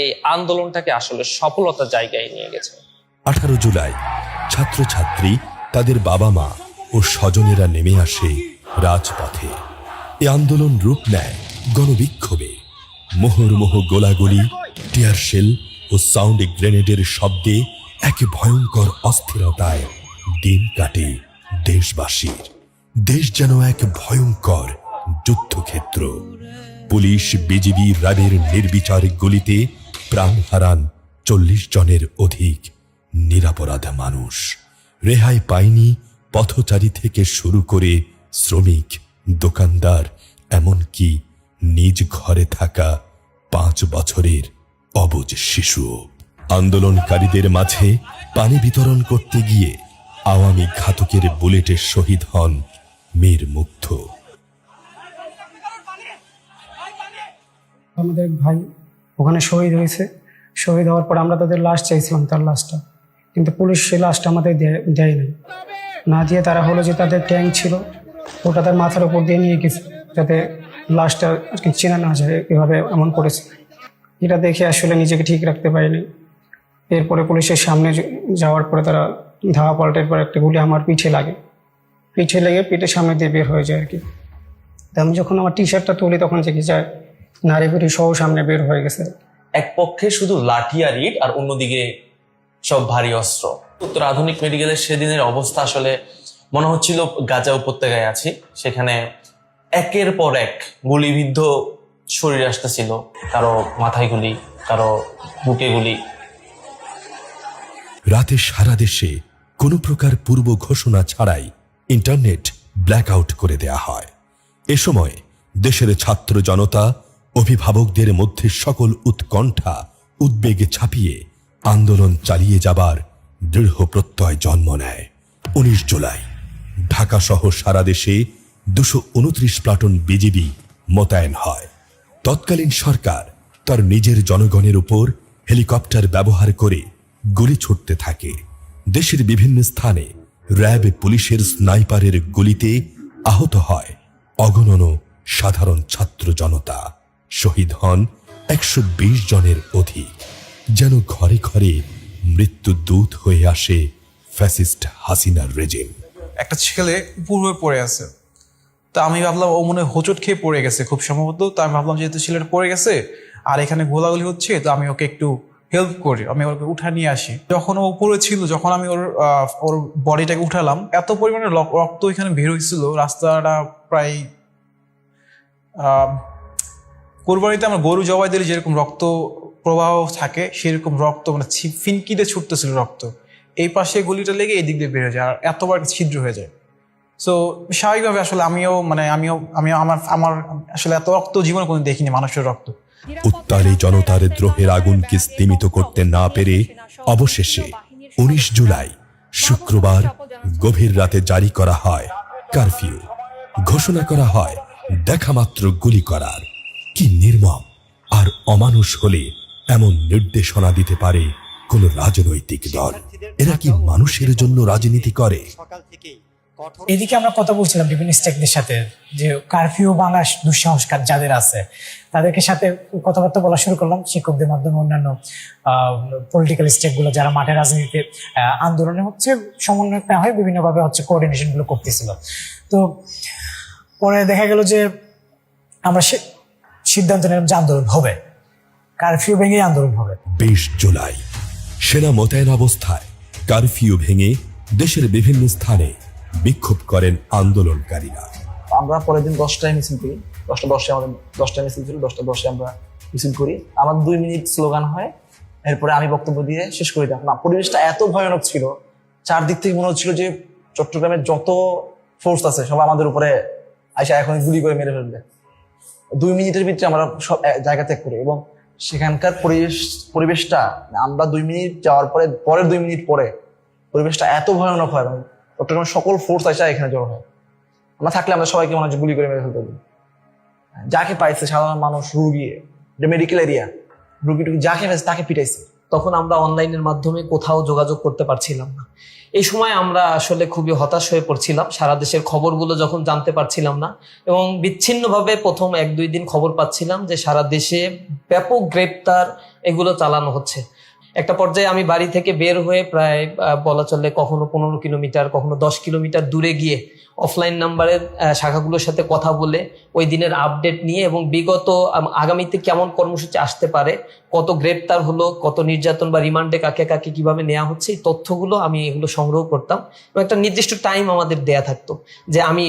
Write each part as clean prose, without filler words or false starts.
এই আন্দোলনটাকে আসলে সফলতার জায়গায় নিয়ে গেছে। 18 জুলাই ছাত্রছাত্রী, তাদের বাবা মা ও স্বজনেরা নেমে আসে রাজপথে। এ আন্দোলন রূপ নেয় গণবিক্ষোভে। মুহুর্মুহু গোলাগুলি, টিয়ারশেল ও সাউন্ড গ্রেনেডের শব্দে এক ভয়ঙ্কর অস্থিরতায় দিন কাটে দেশবাসীর। দেশ যেন এক ভয়ঙ্কর যুদ্ধক্ষেত্র। পুলিশ, বিজিবি, র্যাবের নির্বিচার গুলিতে প্রাণ হারান 40 জনের অধিক নিরপরাধ মানুষ। রেহাই পায়নি পথচারী থেকে শুরু করে শ্রমিক, দোকানদার, এমনকি নিজ ঘরে থাকা 5 বছরের অবুঝ শিশুও। আন্দোলনকারীদের মাঝে পানি বিতরণ করতে গিয়ে আওয়ামী ঘাতকের বুলেটে শহীদ হন মীর মুগ্ধ। আমাদের ভাই ওখানে শহীদ হয়েছে। শহীদ হওয়ার পর আমরা তাদের লাশ চাইছিলাম, তার লাশটা, কিন্তু পুলিশ সেই লাশটা আমাদের দেয় নাই। না দিয়ে তারা হলো যে তাদের ট্যাঙ্ক ছিল ওটা তার মাথার উপর দিয়ে নিয়ে গেছে যাতে লাশটা আর কি চেনা না যায়, এভাবে এমন করেছে। এটা দেখে আসলে নিজেকে ঠিক রাখতে পারিনি। এরপরে পুলিশের সামনে যাওয়ার পরে তারা ধাওয়া পাল্টের পর একটা গুলি আমার পিঠে লাগে, পিঠে লেগে পিঠের সামনে দিয়ে বের হয়ে যায় আর কি। তো আমি যখন আমার টি শার্টটা তুলি তখন দেখি যায় নারী বুড়ি সহ সামনে বের হয়ে গেছে। এক পক্ষে শুধু লাঠি আর ইট, আর অন্যদিকে সব ভারী অস্ত্র। উত্তর আধুনিক মেডিকেলের সেদিনের অবস্থা আসলে মনে হচ্ছিল গাজা উপত্যকায় আছি। সেখানে একের পর এক গুলিবিদ্ধ শরীর আসতেছিল, কারো মাথায় গুলি, কারো বুকে গুলি। রাতে সারা দেশে কোনো প্রকার পূর্ব ঘোষণা ছাড়াই ইন্টারনেট ব্ল্যাকআউট করে দেয়া হয়। এ সময় দেশের ছাত্র জনতা, অভিভাবকদের মধ্যে সকল উৎকণ্ঠা, উদ্বেগে ছাপিয়ে আন্দোলন চালিয়ে যাবার দৃঢ় প্রত্যয় জন্ম নেয়। 19 জুলাই ঢাকা সহ সারা দেশে 229 প্লাটুন বিজিবি মোতায়েন হয়। তৎকালীন সরকার তার নিজের জনগণের উপর হেলিকপ্টার ব্যবহার করে গুলি ছুটতে থাকে। দেশের বিভিন্ন স্থানে র্যাব, পুলিশের স্নাইপারের গুলিতে আহত হয় অগণন সাধারণ ছাত্র জনতা। শহীদ হন 120 জনের অধিক। যেন ঘরে ঘরে মৃত্যু দূত হয়ে আসে ফ্যাসিস্ট হাসিনার রেজিম। একটা ছেলে উপর হয়ে পড়ে আছে, তা আমি ভাবলাম ও মনে হয় হোঁচট খেয়ে পড়ে গেছে খুব সম্ভবত। তো আমি ভাবলাম যেহেতু ছেলেটা পড়ে গেছে আর এখানে গোলাগুলি হচ্ছে, তো আমি ওকে একটু হেল্প করি, আমি ওকে উঠা নিয়ে আসি। যখন ও উপরে ছিল, যখন আমি ওর বডিটাকে উঠালাম, এত পরিমাণে রক্ত এখানে বের হয়েছিল। রাস্তাটা প্রায় কোরবানিতে আমরা গরু জবাই দিলে যেরকম রক্ত প্রবাহ থাকে সেরকম রক্ত মানে ফিনকিতে ছুটতেছিল রক্ত। এই পাশে গুলিটা লেগে এই দিক দিয়ে বের হয়ে যায় আর এতবার ছিদ্র হয়ে যায়। সো স্বাভাবিকভাবে আসলে আমিও আমার আসলে এত রক্ত জীবনে কোনো দেখিনি, মানুষের রক্ত। উত্তালে জনতার দ্রোহের আগুনকে স্তিমিত করতে না পেরে অবশেষে 19 জুলাই শুক্রবার গভীর রাতে জারি করা হয় কারফিউ। ঘোষণা করা হয় দেখামাত্র গুলি করার। কি নির্মম আর অমানুষ হলে এমন নির্দেশনা দিতে পারে কোন রাজনৈতিক দল? এরা কি মানুষের জন্য রাজনীতি করে? এদিকে আমরা কথা বলছিলাম বিভিন্ন স্টেকদের সাথে যে কারফিউ ভাঙার দুঃসাহসকার যাদের আছে তাদেরকে সাথে কথাবার্তা বলা শুরু করলাম, শিক্ষকদের মাধ্যমে, অন্যান্য পলিটিক্যাল স্টেকগুলো যারা মাঠে রাজনীতিতে আন্দোলনে হচ্ছে সমন্বয় না হয়ে বিভিন্নভাবে হচ্ছে কোঅর্ডিনেশন গুলো করতেছিল। তো পরে দেখা গেল যে আমরা সিদ্ধান্ত নিলাম যে আন্দোলন হবে, কারফিউ ভেঙে আন্দোলন হবে। 20 জুলাই সেনা মোতায়েন অবস্থায় কারফিউ ভেঙে দেশের বিভিন্ন স্থানে বিক্ষোভ করেন আন্দোলনকারীরা। আমরা পরের দিন 10টায় মিছিল করি। 10টা 10 আমাদের 10টায় মিছিল ছিল, 10টা 10 আমরা মিছিল করি। আমার 2 মিনিট স্লোগান হয়, এরপরে আমি বক্তব্য দিয়ে শেষ করে দিই। না, পরিবেশটা এত ভয়ানক ছিল, চারদিক থেকে মনে হচ্ছিল যে চট্টগ্রামের যত ফোর্স আছে সব আমাদের উপরে আইসা এখন গুলি করে মেরে ফেলবে। 2 মিনিটের ভিতরে আমরা সব জায়গা ত্যাগ করি এবং সেখানকার পরিবেশটা আমরা 2 মিনিট যাওয়ার পরে পরের 2 মিনিট পরে পরিবেশটা এত ভয়ানক হয় এবং চট্টগ্রামের সকল ফোর্স আইসা এখানে জড়ো হয়। আমরা থাকলে আমরা সবাইকে মনে হচ্ছে গুলি করে মেরে ফেলতে হবে। যাকে পাইছে সাধারণ মানুষ, রুগী, মেডিকেল এরিয়া, রুগী যাকে পাইছে তাকে পিটাইছে। তখন আমরা অনলাইনের মাধ্যমে কোথাও যোগাযোগ করতে পারছিলাম না। এই সময় আমরা আসলে খুবই হতাশ হয়ে পড়ছিলাম। সারা দেশের খবরগুলো যখন জানতে পারছিলাম না এবং বিচ্ছিন্নভাবে প্রথম 1-2 দিন খবর পাচ্ছিলাম যে সারা দেশে ব্যাপক গ্রেপ্তার, এগুলো চালানো হচ্ছে। একটা পর্যায়ে আমি বাড়ি থেকে বের হয়ে প্রায় বলা চলে কখনো 15 কিলোমিটার কখনো 10 কিলোমিটার দূরে গিয়ে অফলাইন নাম্বারের শাখাগুলোর সাথে কথা বলে ওই দিনের আপডেট নিয়ে এবং বিগত আগামীতে কেমন কর্মসূচি আসতে পারে, কত গ্রেপ্তার হলো, কত নির্যাতন বা রিমান্ডে কাকে কাকে কিভাবে নেওয়া হচ্ছে, এই তথ্যগুলো আমি এগুলো সংগ্রহ করতাম এবং একটা নির্দিষ্ট টাইম আমাদের দেয়া থাকতো যে আমি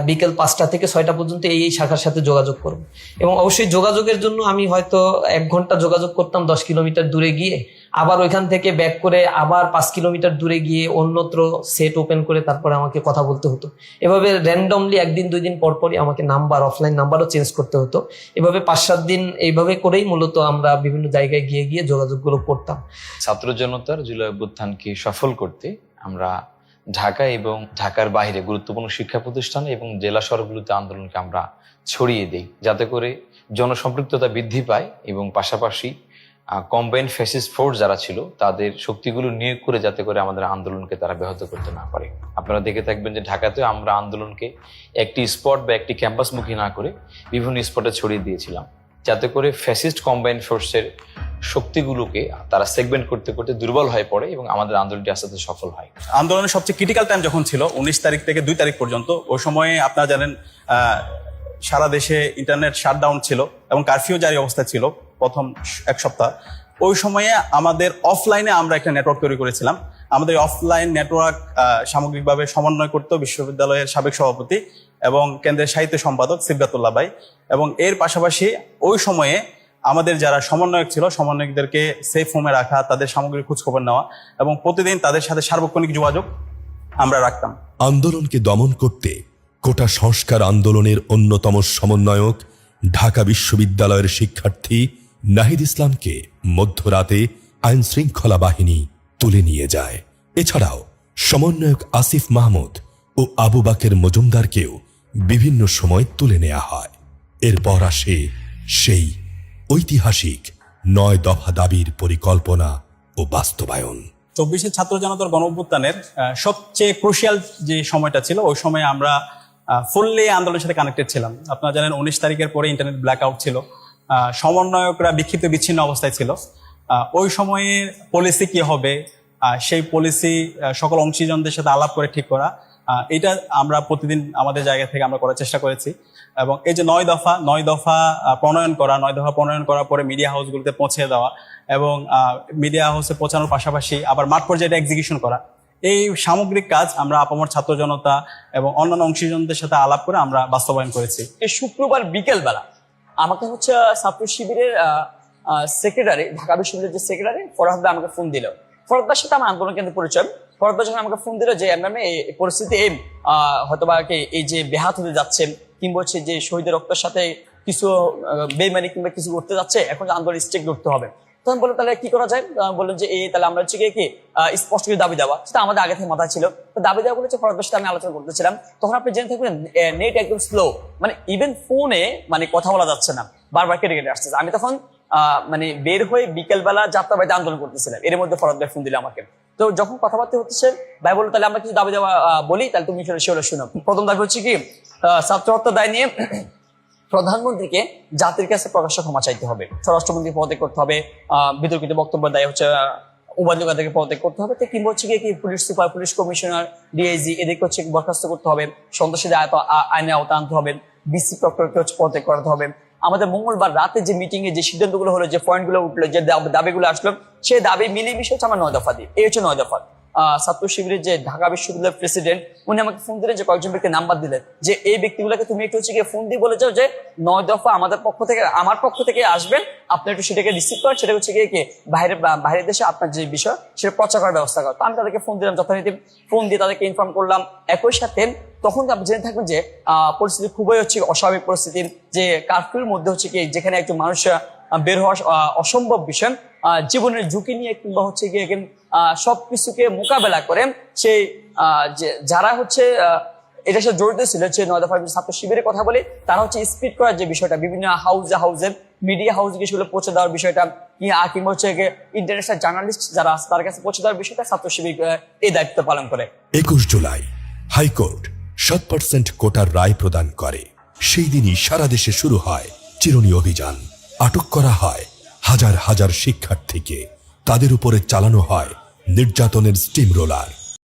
বিকেল 5টা থেকে 6টা পর্যন্ত এই শাখার সাথে যোগাযোগ করব। এবং অবশ্যই যোগাযোগের জন্য আমি হয়তো 1 ঘন্টা যোগাযোগ করতাম 10 কিলোমিটার দূরে গিয়ে, আবার ওইখান থেকে ব্যাক করে আবার 5 কিলোমিটার দূরে গিয়ে অন্যত্র সেট ওপেন করে তারপরে আমাকে কথা বলতে হতো। এভাবে র্যান্ডমলি 1-2 দিন পর পরই আমাকে নাম্বার, অফলাইন নাম্বারও চেঞ্জ করতে হতো। এভাবে 5-7 দিন এইভাবে করেই মূলত আমরা বিভিন্ন জায়গায় গিয়ে গিয়ে যোগাযোগগুলো করতাম। ছাত্র জনতার জুলাই অভ্যুত্থানকে সফল করতে আমরা ঢাকা এবং ঢাকার বাইরে গুরুত্বপূর্ণ শিক্ষা প্রতিষ্ঠান এবং জেলা শহরগুলোতে আন্দোলনকে আমরা ছড়িয়ে দিই, যাতে করে জনসম্পৃক্ততা বৃদ্ধি পায় এবং পাশাপাশি কম্বাইন্ড ফ্যাসিস্ট ফোর্স যারা ছিল তাদের শক্তিগুলো নিয়োগ করে যাতে করে আমাদের আন্দোলনকে তারা ব্যাহত করতে না পারে। আপনারা দেখে থাকবেন যে ঢাকাতেও আমরা আন্দোলনকে একটি স্পট বা একটি ক্যাম্পাসমুখী না করে বিভিন্ন স্পটে ছড়িয়ে দিয়েছিলাম, যাতে করে ফ্যাসিস্ট কম্বাইন্ড ফোর্সের শক্তিগুলোকে তারা সেগমেন্ট করতে করতে দুর্বল হয়ে পড়ে এবং আমাদের আন্দোলনটি আস্তে আস্তে সফল হয়। আন্দোলনের সবচেয়ে ক্রিটিক্যাল টাইম যখন ছিল 19 তারিখ থেকে 2 তারিখ পর্যন্ত, ওই সময়ে আপনারা জানেন সারা দেশে ইন্টারনেট শাটডাউন ছিল এবং কারফিউ জারি অবস্থা ছিল প্রথম 1 সপ্তাহ। ওই সময়ে আমাদের অফলাইনে আমরা একটা নেটওয়ার্ক তৈরি করেছিলাম। আমাদের অফলাইন নেটওয়ার্ক সামগ্রিকভাবে সমন্বয় করত বিশ্ববিদ্যালয়ের সাবেক সভাপতি এবং কেন্দ্রের সাহিত্য সম্পাদক সিবগাতুল্লাহ ভাই, এবং এর পাশাপাশি ওই সময়ে আমাদের যারা সমন্বয়ক ছিল সমন্বয়কদেরকে সেফ হোমে রাখা, তাদের সামগ্রিক খোঁজখবর নেওয়া এবং প্রতিদিন তাদের সাথে সার্বক্ষণিক যোগাযোগ আমরা রাখতাম। আন্দোলনকে দমন করতে কোটা সংস্কার আন্দোলনের অন্যতম সমন্বয়ক ঢাকা বিশ্ববিদ্যালয়ের শিক্ষার্থী নাহিদ ইসলামকে মধ্যরাতে আইন শৃঙ্খলা বাহিনী তুলে নিয়ে যায়। এছাড়াও সমন্বয়ক আসিফ মাহমুদ ও আবু বাকের মজুমদারকেও বিভিন্ন সময় তুলে নেওয়া হয়। এরপর আসে সেই ঐতিহাসিক 9 দফা দাবির পরিকল্পনা ও বাস্তবায়ন। 24 ছাত্র জনতার গণঅভ্যুত্থানের সবচেয়ে ক্রুশিয়াল যে সময়টা ছিল, ওই সময় আমরা ফুললি আন্দোলনের সাথে কানেক্টেড ছিলাম। আপনারা জানেন 19 তারিখের পরে ইন্টারনেট ব্ল্যাক আউট ছিল, সমন্বয়করা বিক্ষিপ্ত বিচ্ছিন্ন অবস্থায় ছিল। ওই সময়ে পলিসি কি হবে, সেই পলিসি সকল অংশীজনদের সাথে আলাপ করে ঠিক করা, এটা আমরা প্রতিদিন আমাদের জায়গা থেকে আমরা করার চেষ্টা করেছি। এবং এই যে 9 দফা প্রণয়ন করা, 9 দফা প্রণয়ন করার পরে মিডিয়া হাউসগুলোতে পৌঁছে দেওয়া এবং মিডিয়া হাউসে পৌঁছানোর পাশাপাশি আবার মাঠ পর্যায়ে এটা এক্সিকিউশন করা, এই সামগ্রিক কাজ আমরা আপামর ছাত্র জনতা এবং অন্যান্য অংশীজনদের সাথে আলাপ করে আমরা বাস্তবায়ন করেছি। এই শুক্রবার বিকেল বেলা আমাকে হচ্ছে ছাত্র শিবিরের সেক্রেটারি, ঢাকা বিশ্ববিদ্যালয়ের যে সেক্রেটারি ফরহাদ ভাই আমাকে ফোন দিল। ফরহাদ ভাইয়ের সাথে আমার আন্দোলন কেন্দ্রে পরিচয়। ফরহাদ ভাই যখন আমাকে ফোন দিল যে এই পরিস্থিতি হয়তোবা এই যে বেহাত হতে যাচ্ছে কিংবা হচ্ছে যে শহীদের রক্তের সাথে কিছু বেইমানি কিংবা কিছু করতে যাচ্ছে, এখন আন্দোলন স্টেক করতে হবে। তখন বললো তাহলে কি করা যায়, বললেন যে তাহলে আমরা হচ্ছে কি স্পষ্ট করে দাবি দেওয়া, সেটা আমাদের আগে থেকে মাথায় ছিল। তো দাবি দেওয়া বলেছে ফরহাদ ভাইয়ের সাথে আমি আলোচনা করতেছিলাম। তখন আপনি জেনে থাকবেন নেট একদম স্লো, মানে ইভেন ফোনে মানে কথা বলা যাচ্ছে না, বারবার কেটে কেটে আসছে। আমি তখন মানে বের হয়ে বিকেলবেলা যাত্রাবাড়িতে আন্দোলন করতেছিলাম। এর মধ্যে ফরহাদ ভাই ফোন দিলে আমাকে। তো যখন কথাবার্তা হচ্ছে ভাই বললো তাহলে আমরা কিছু দাবি দেওয়া বলি, তাহলে তুমি সেগুলো শুনো। প্রথম দাবি হচ্ছে কি ছাত্র হত্যা দায় নিয়ে প্রধানমন্ত্রীকে জাতির কাছে প্রকাশ্য ক্ষমা চাইতে হবে, স্বরাষ্ট্রমন্ত্রী পদত্যাগ করতে হবে, বিতর্কিত বক্তব্য দেয় হচ্ছে উপাধ্যক্ষদেরকে পদত্যাগ করতে হবে, কিংবা হচ্ছে কি police super, police commissioner, DIG এদেরকে হচ্ছে বরখাস্ত করতে হবে, সন্ত্রাসীদের আইনে আওতা আনতে হবে, ডিসি প্রক্টরকে হচ্ছে পদত্যাগ করাতে হবে। আমাদের মঙ্গলবার রাতে যে মিটিং এ যে সিদ্ধান্তগুলো হলো, যে পয়েন্টগুলো উঠলো, যে দাবিগুলো আসলো, সেই দাবি মিলিয়ে মিশে হচ্ছে আমার 9 দফা দিয়ে। এই হচ্ছে 9 দফা। ছাত্র শিবিরের যে ঢাকা বিশ্ববিদ্যালয়ের প্রেসিডেন্ট, উনি আমাকে ফোন দিলেন, যে কয়েকজন ব্যক্তি নাম্বার দিলেন, যে এই ব্যক্তিগুলোকে তুমি একটু হচ্ছে গিয়ে ফোন দিয়ে বলে যাও যে 9 দফা আমাদের পক্ষ থেকে, আমার পক্ষ থেকে আসবেন, আপনি একটু সেটাকে রিসিভ করেন, সেটা হচ্ছে গিয়ে বাইরের দেশে আপনার যে বিষয় সেটা প্রচার করার ব্যবস্থা করেন। তো আমি তাদেরকে ফোন দিলাম, যথারীতি ফোন দিয়ে তাদেরকে ইনফর্ম করলাম। একই সাথে তখন আপনি জেনে থাকবেন যে পরিস্থিতি খুবই হচ্ছে অস্বাভাবিক পরিস্থিতি, যে কারফিউর মধ্যে হচ্ছে কি যেখানে একজন মানুষ বের হওয়া অসম্ভব বিষয়, জীবনের ঝুঁকি নিয়ে কিংবা হচ্ছে গিয়ে সবকিছুকে মোকাবেলা করে সেই যারা হচ্ছে এটার সাথে জড়িত ছিল, যে 9 দফা ছাত্র শিবিরের কথা বলি, তারা হচ্ছে স্পিড করার যে বিষয়টা, বিভিন্ন হাউজে মিডিয়া হাউসে সেগুলো পৌঁছে দেওয়ার বিষয়টা, কিংবা হচ্ছে ইন্টারন্যাশনাল জার্নালিস্ট যারা আছে তার কাছে পৌঁছে দেওয়ার বিষয়টা ছাত্র শিবির এই দায়িত্ব পালন করে। 21 জুলাই হাইকোর্ট 7% কোটার রায় প্রদান করে। সেই দিনই সারা দেশে শুরু হয় চিরুনি অভিযান। আটক করা হয় হাজার হাজার শিক্ষার্থীকে তাদের উপরে চালানো হয় নির্যাতনের স্টিম রোলার।